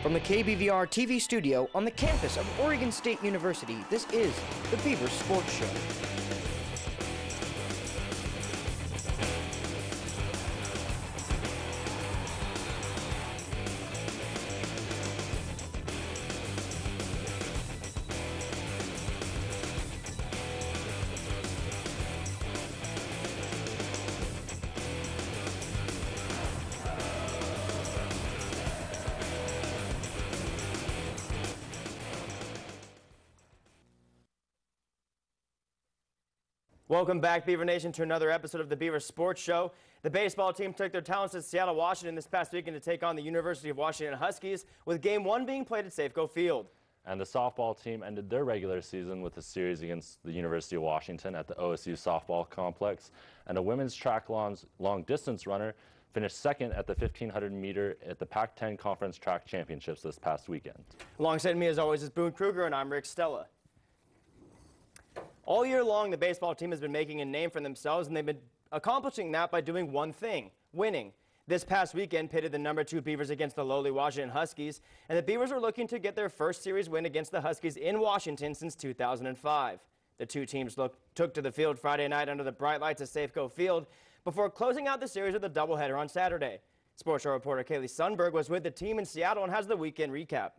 From the KBVR TV studio on the campus of Oregon State University, this is the Beaver Sports Show. Welcome back, Beaver Nation, to another episode of the Beaver Sports Show. The baseball team took their talents to Seattle, Washington this past weekend to take on the University of Washington Huskies, with Game 1 being played at Safeco Field. And the softball team ended their regular season with a series against the University of Washington at the OSU softball complex. And a women's track long distance runner finished second at the 1,500 meter at the Pac-10 Conference Track Championships this past weekend. Alongside me, as always, is Boon, Kruger, and I'm Stella. All year long, the baseball team has been making a name for themselves, and they've been accomplishing that by doing one thing: winning. This past weekend pitted the #2 Beavers against the lowly Washington Huskies, and the Beavers are looking to get their first series win against the Huskies in Washington since 2005. The two teams took to the field Friday night under the bright lights of Safeco Field before closing out the series with a doubleheader on Saturday. Sports Show reporter Kaylee Sundberg was with the team in Seattle and has the weekend recap.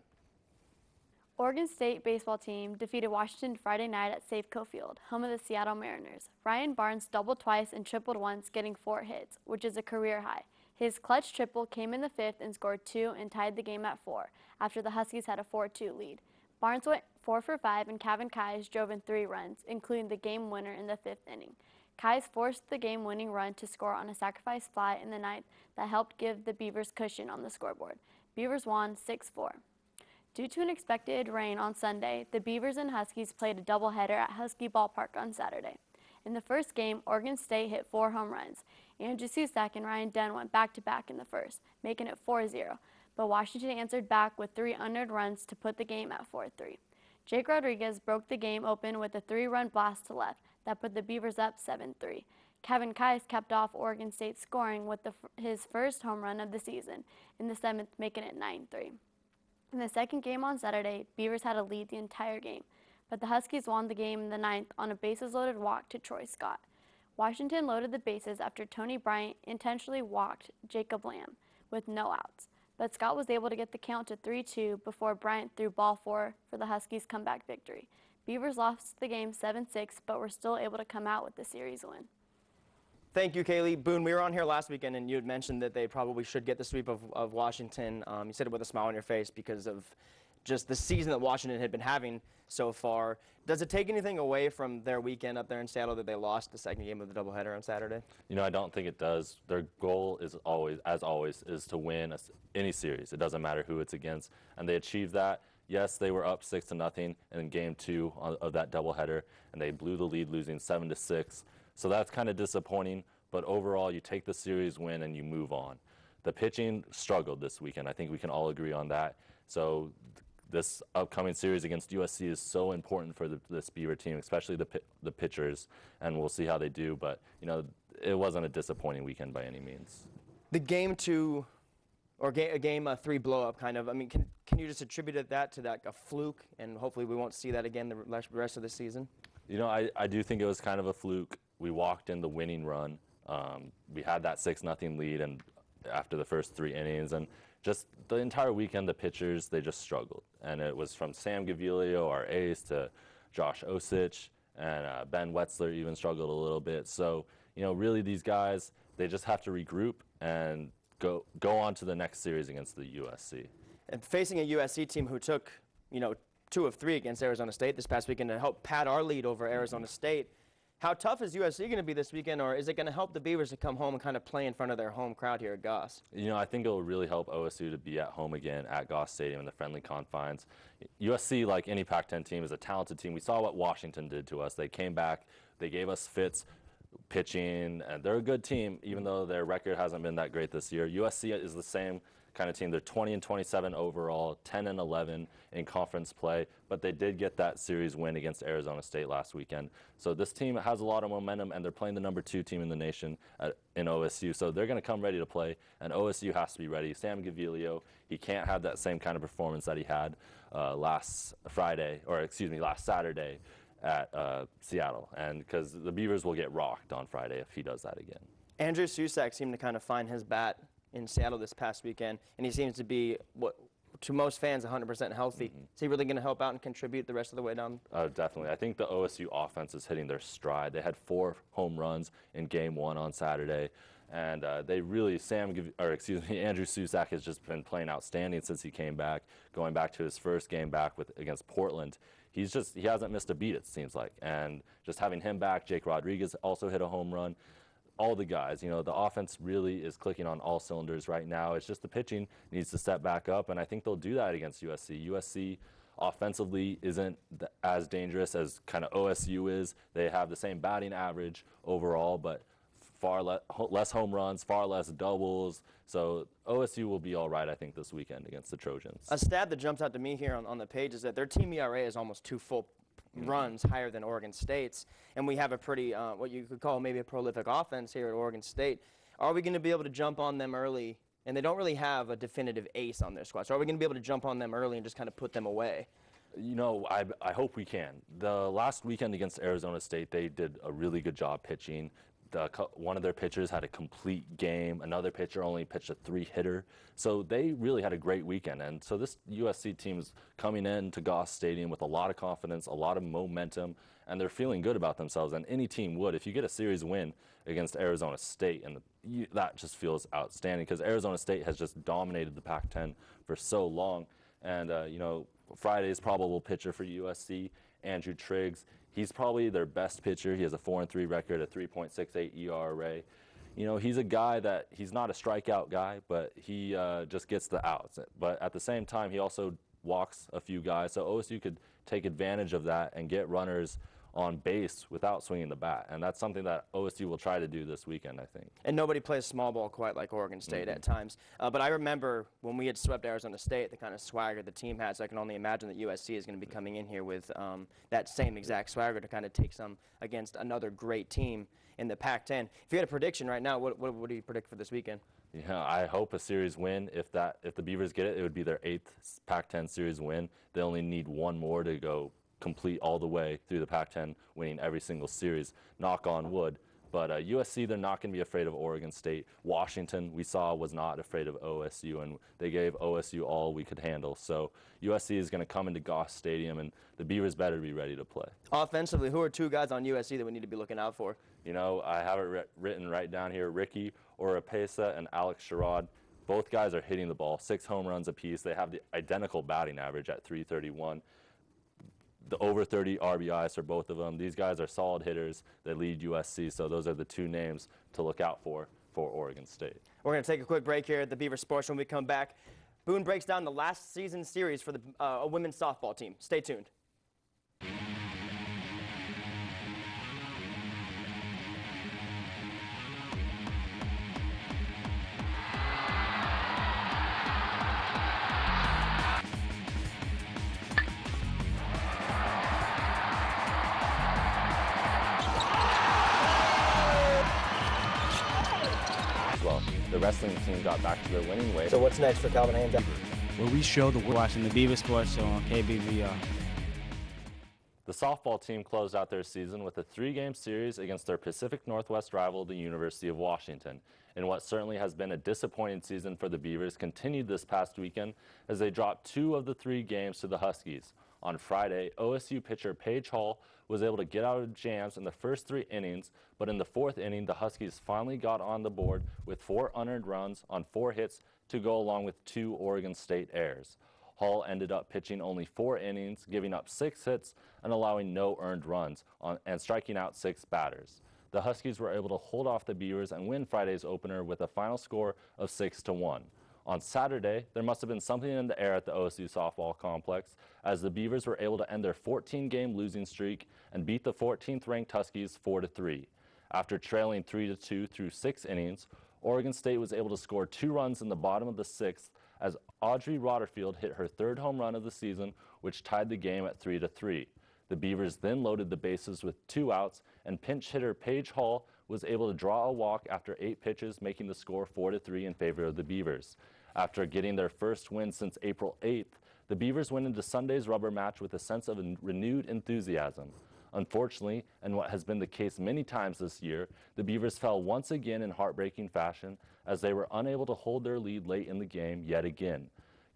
Oregon State baseball team defeated Washington Friday night at Safeco Field, home of the Seattle Mariners. Ryan Barnes doubled twice and tripled once, getting 4 hits, which is a career high. His clutch triple came in the 5th and scored 2 and tied the game at 4 after the Huskies had a 4-2 lead. Barnes went 4 for 5 and Kevin Keyes drove in 3 runs, including the game winner in the 5th inning. Keyes forced the game-winning run to score on a sacrifice fly in the 9th that helped give the Beavers cushion on the scoreboard. Beavers won 6-4. Due to an expected rain on Sunday, the Beavers and Huskies played a doubleheader at Husky Ballpark on Saturday. In the first game, Oregon State hit 4 home runs. Andrew Susak and Ryan Dunn went back-to-back in the first, making it 4-0. But Washington answered back with 3 unearned runs to put the game at 4-3. Jake Rodriguez broke the game open with a 3-run blast to left that put the Beavers up 7-3. Kevin Keyes kept off Oregon State's scoring with his first home run of the season in the 7th, making it 9-3. In the second game on Saturday, Beavers had a lead the entire game, but the Huskies won the game in the 9th on a bases-loaded walk to Troy Scott. Washington loaded the bases after Tony Bryant intentionally walked Jacob Lamb with no outs, but Scott was able to get the count to 3-2 before Bryant threw ball 4 for the Huskies' comeback victory. Beavers lost the game 7-6, but were still able to come out with the series win. Thank you, Kaylee. Boone, we were on here last weekend, and you had mentioned that they probably should get the sweep of Washington. You said it with a smile on your face because of just the season that Washington had been having so far. Does it take anything away from their weekend up there in Seattle that they lost the second game of the doubleheader on Saturday? You know, I don't think it does. Their goal is always, as always, is to win any series. It doesn't matter who it's against, and they achieved that. Yes, they were up 6-0 in Game 2 of that doubleheader, and they blew the lead, losing 7-6. So that's kind of disappointing, but overall you take the series win and you move on. The pitching struggled this weekend. I think we can all agree on that. So this upcoming series against USC is so important for this Beaver team, especially the pitchers, and we'll see how they do. But, you know, it wasn't a disappointing weekend by any means. The Game 2 or Game 3 blow-up kind of, I mean, can you just attribute that to a fluke, and hopefully we won't see that again the rest of the season? You know, I do think it was kind of a fluke. We walked in the winning run. We had that 6-0 lead and after the first 3 innings, and just the entire weekend the pitchers, they just struggled. And it was from Sam Gaviglio, our ace, to Josh Osich, and Ben Wetzler even struggled a little bit. So, you know, really these guys, they just have to regroup and go on to the next series against the USC. And facing a USC team who took, you know, 2 of 3 against Arizona State this past weekend to help pad our lead over Arizona State, how tough is USC going to be this weekend, or is it going to help the Beavers to come home and kind of play in front of their home crowd here at Goss? You know, I think it will really help OSU to be at home again at Goss Stadium in the friendly confines. USC, like any Pac-10 team, is a talented team. We saw what Washington did to us. They came back. They gave us fits pitching, and they're a good team, even though their record hasn't been that great this year. USC is the same kind of team. They're 20-27 overall, 10-11 in conference play, but they did get that series win against Arizona State last weekend. So this team has a lot of momentum, and they're playing the #2 team in the nation in OSU. So they're going to come ready to play, and OSU has to be ready. Sam Gavilio, he can't have that same kind of performance that he had last Saturday at Seattle, and because the Beavers will get rocked on Friday if he does that again. Andrew Susak seemed to kind of find his bat in Seattle this past weekend, and he seems to be, what to most fans, 100% healthy. Is he really going to help out and contribute the rest of the way down? Definitely. I think the OSU offense is hitting their stride. They had 4 home runs in Game 1 on Saturday, and they really, Andrew Susak has just been playing outstanding since he came back, going back to his first game back against Portland. He hasn't missed a beat, it seems like, and just having him back, Jake Rodriguez also hit a home run. All the guys, the offense really is clicking on all cylinders right now. It's just the pitching needs to step back up, and I think they'll do that against USC. USC offensively isn't as dangerous as kind of OSU is. They have the same batting average overall, but far less home runs, far less doubles. So OSU will be all right, I think, this weekend against the Trojans. A stat that jumps out to me here on the page is that their team ERA is almost 2 full runs higher than Oregon State's, and we have a pretty, what you could call maybe a prolific offense here at Oregon State. Are we going to be able to jump on them early? And they don't really have a definitive ace on their squad, so are we going to be able to jump on them early and just kind of put them away? I hope we can. The last weekend against Arizona State, they did a really good job pitching. One of their pitchers had a complete game. Another pitcher only pitched a 3-hitter. So they really had a great weekend. And so this USC team is coming in to Goss Stadium with a lot of confidence, a lot of momentum, and they're feeling good about themselves. And any team would. If you get a series win against Arizona State, and that just feels outstanding because Arizona State has just dominated the Pac-10 for so long. And, Friday's probable pitcher for USC, Andrew Triggs, he's probably their best pitcher. He has a 4-3 record, a 3.68 ERA. He's a guy that he's not a strikeout guy, but he just gets the outs. But at the same time, he also walks a few guys. So OSU could take advantage of that and get runners on base without swinging the bat. And that's something that OSU will try to do this weekend, I think. And nobody plays small ball quite like Oregon State at times. But I remember when we had swept Arizona State, the kind of swagger the team had, so I can only imagine that USC is going to be coming in here with that same exact swagger to kind of take some against another great team in the Pac-10. If you had a prediction right now, what do you predict for this weekend? I hope a series win. If the Beavers get it, it would be their 8th Pac-10 series win. They only need one more to go complete all the way through the Pac-10, winning every single series, knock on wood. But USC, they're not going to be afraid of Oregon State. Washington, we saw, was not afraid of OSU, and they gave OSU all we could handle. So USC is going to come into Goss Stadium, and the Beavers better be ready to play. Offensively, who are 2 guys on USC that we need to be looking out for? I have it written right down here. Ricky Oropesa and Alex Sherrod. Both guys are hitting the ball, 6 home runs apiece. They have the identical batting average at .331. The over 30 RBIs for both of them. These guys are solid hitters that lead USC, so those are the 2 names to look out for Oregon State. We're going to take a quick break here at the Beaver Sports. When we come back, Boone breaks down the last season series for the women's softball team. Stay tuned. The wrestling team got back to their winning ways. So what's next for Calvin Haynes? Where we show the world watching the Beaver Sports Show on KBVR. The softball team closed out their season with a 3-game series against their Pacific Northwest rival, the University of Washington. And what certainly has been a disappointing season for the Beavers continued this past weekend as they dropped 2 of the 3 games to the Huskies. On Friday, OSU pitcher Paige Hall was able to get out of jams in the first 3 innings, but in the 4th inning, the Huskies finally got on the board with 4 unearned runs on 4 hits to go along with 2 Oregon State errors. Hall ended up pitching only 4 innings, giving up 6 hits and allowing no earned runs and striking out 6 batters. The Huskies were able to hold off the Beavers and win Friday's opener with a final score of 6-1. On Saturday, there must have been something in the air at the OSU softball complex as the Beavers were able to end their 14-game losing streak and beat the 14th-ranked Huskies 4-3. After trailing 3-2 through 6 innings, Oregon State was able to score 2 runs in the bottom of the 6th as Audrey Rotterfield hit her third home run of the season, which tied the game at 3-3. The Beavers then loaded the bases with 2 outs, and pinch hitter Paige Hall was able to draw a walk after 8 pitches, making the score 4-3 in favor of the Beavers. After getting their first win since April 8th, the Beavers went into Sunday's rubber match with a sense of renewed enthusiasm. Unfortunately, and what has been the case many times this year, the Beavers fell once again in heartbreaking fashion as they were unable to hold their lead late in the game yet again.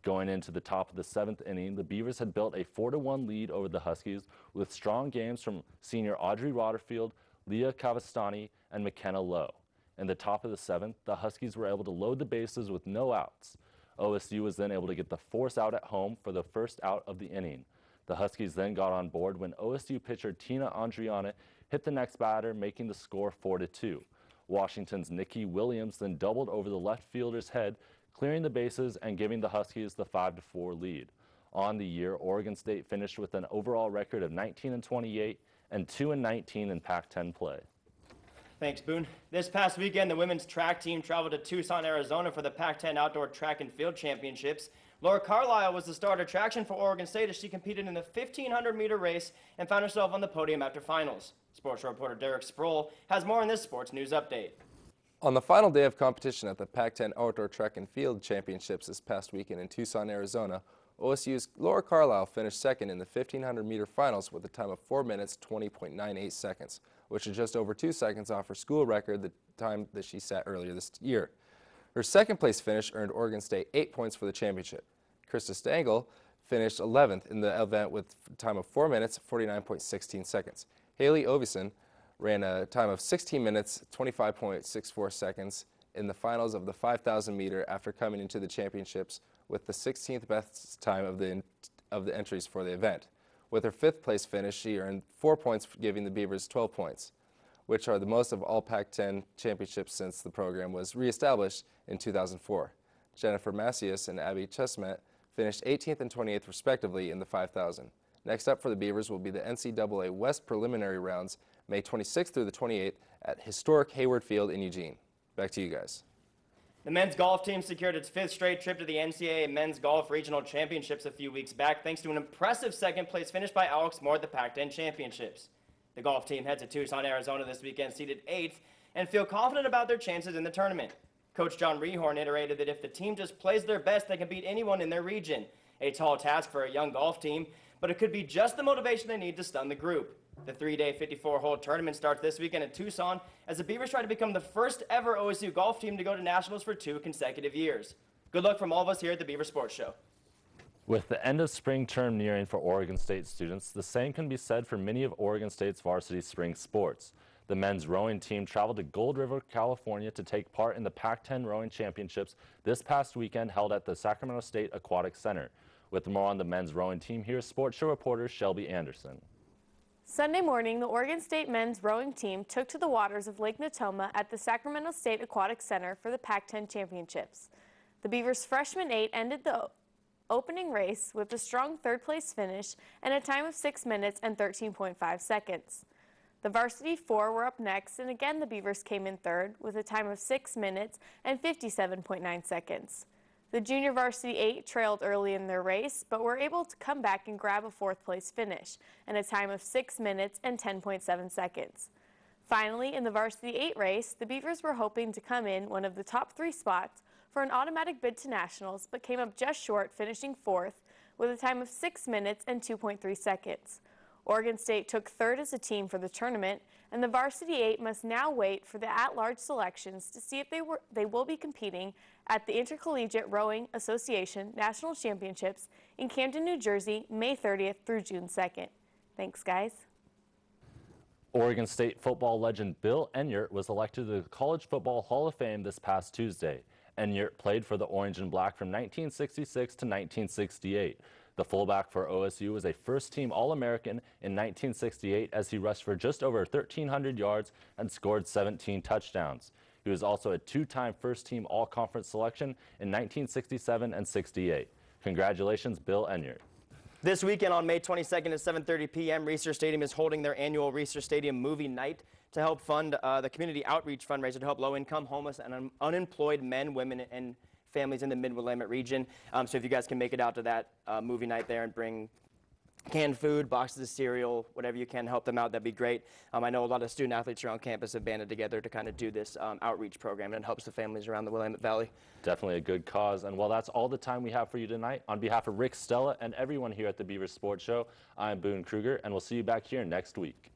Going into the top of the 7th inning, the Beavers had built a 4-1 lead over the Huskies with strong games from senior Audrey Rotterfield, Leah Cavastani, and McKenna Lowe. In the top of the 7th, the Huskies were able to load the bases with no outs. OSU was then able to get the force out at home for the first out of the inning. The Huskies then got on board when OSU pitcher Tina Andriana hit the next batter, making the score 4-2. Washington's Nikki Williams then doubled over the left fielder's head, clearing the bases and giving the Huskies the 5-4 lead. On the year, Oregon State finished with an overall record of 19-28 and 2-19 in Pac-10 play. Thanks, Boon. This past weekend, the women's track team traveled to Tucson, Arizona for the Pac-10 Outdoor Track and Field Championships. Laura Carlisle was the star attraction for Oregon State as she competed in the 1,500-meter race and found herself on the podium after finals. Sports reporter Derek Sproul has more on this sports news update. On the final day of competition at the Pac-10 Outdoor Track and Field Championships this past weekend in Tucson, Arizona, OSU's Laura Carlisle finished second in the 1,500-meter finals with a time of 4 minutes 20.98 seconds, which is just over 2 seconds off her school record, the time that she set earlier this year. Her second place finish earned Oregon State 8 points for the championship. Krista Stengel finished 11th in the event with a time of 4 minutes 49.16 seconds. Haley Ovison ran a time of 16 minutes 25.64 seconds in the finals of the 5,000 meter after coming into the championships with the 16th best time of the entries for the event. With her 5th place finish, she earned 4 points, giving the Beavers 12 points, which are the most of all Pac-10 championships since the program was reestablished in 2004. Jennifer Macias and Abby Chesmet finished 18th and 28th respectively in the 5,000. Next up for the Beavers will be the NCAA West preliminary rounds, May 26th through the 28th at historic Hayward Field in Eugene. Back to you guys. The men's golf team secured its 5th straight trip to the NCAA Men's Golf Regional Championships a few weeks back thanks to an impressive second-place finish by Alex Moore at the Pac-10 Championships. The golf team heads to Tucson, Arizona this weekend, seeded 8th, and feel confident about their chances in the tournament. Coach John Rehorn iterated that if the team just plays their best, they can beat anyone in their region. A tall task for a young golf team, but it could be just the motivation they need to stun the group. The 3-day 54-hole tournament starts this weekend in Tucson as the Beavers try to become the first ever OSU golf team to go to nationals for 2 consecutive years. Good luck from all of us here at the Beaver Sports Show. With the end of spring term nearing for Oregon State students, the same can be said for many of Oregon State's varsity spring sports. The men's rowing team traveled to Gold River, California to take part in the Pac-10 Rowing Championships this past weekend held at the Sacramento State Aquatic Center. With more on the men's rowing team, here's Sports Show reporter Shelby Anderson. Sunday morning, the Oregon State men's rowing team took to the waters of Lake Natoma at the Sacramento State Aquatic Center for the Pac-10 Championships. The Beavers' freshman 8 ended the opening race with a strong 3rd-place finish and a time of 6 minutes and 13.5 seconds. The varsity 4 were up next, and again the Beavers came in 3rd with a time of 6 minutes and 57.9 seconds. The junior varsity 8 trailed early in their race, but were able to come back and grab a 4th-place finish and a time of 6 minutes and 10.7 seconds. Finally, in the varsity 8 race, the Beavers were hoping to come in one of the top 3 spots for an automatic bid to nationals, but came up just short, finishing 4th with a time of 6 minutes and 2.3 seconds. Oregon State took 3rd as a team for the tournament, and the varsity 8 must now wait for the at-large selections to see if they will be competing at the Intercollegiate Rowing Association National Championships in Camden, New Jersey, May 30th through June 2nd. Thanks, guys. Oregon State football legend Bill Enyart was elected to the College Football Hall of Fame this past Tuesday. Enyart played for the Orange and Black from 1966 to 1968. The fullback for OSU was a first-team All-American in 1968 as he rushed for just over 1,300 yards and scored 17 touchdowns. He was also a 2-time first-team All-Conference selection in 1967 and 68. Congratulations, Bill Enyart. This weekend on May 22nd at 7:30 p.m., Reser Stadium is holding their annual Reser Stadium Movie Night to help fund the community outreach fundraiser to help low-income, homeless, and unemployed men, women, and families in the Mid-Willamette region. So if you guys can make it out to that movie night there and bring canned food, boxes of cereal, whatever you can, help them out, that'd be great. I know a lot of student athletes around campus have banded together to kind of do this outreach program, and it helps the families around the Willamette Valley. Definitely a good cause. And well, that's all the time we have for you tonight. On behalf of Rick, Stella, and everyone here at the Beaver Sports Show, I'm Boon Kruger, and we'll see you back here next week.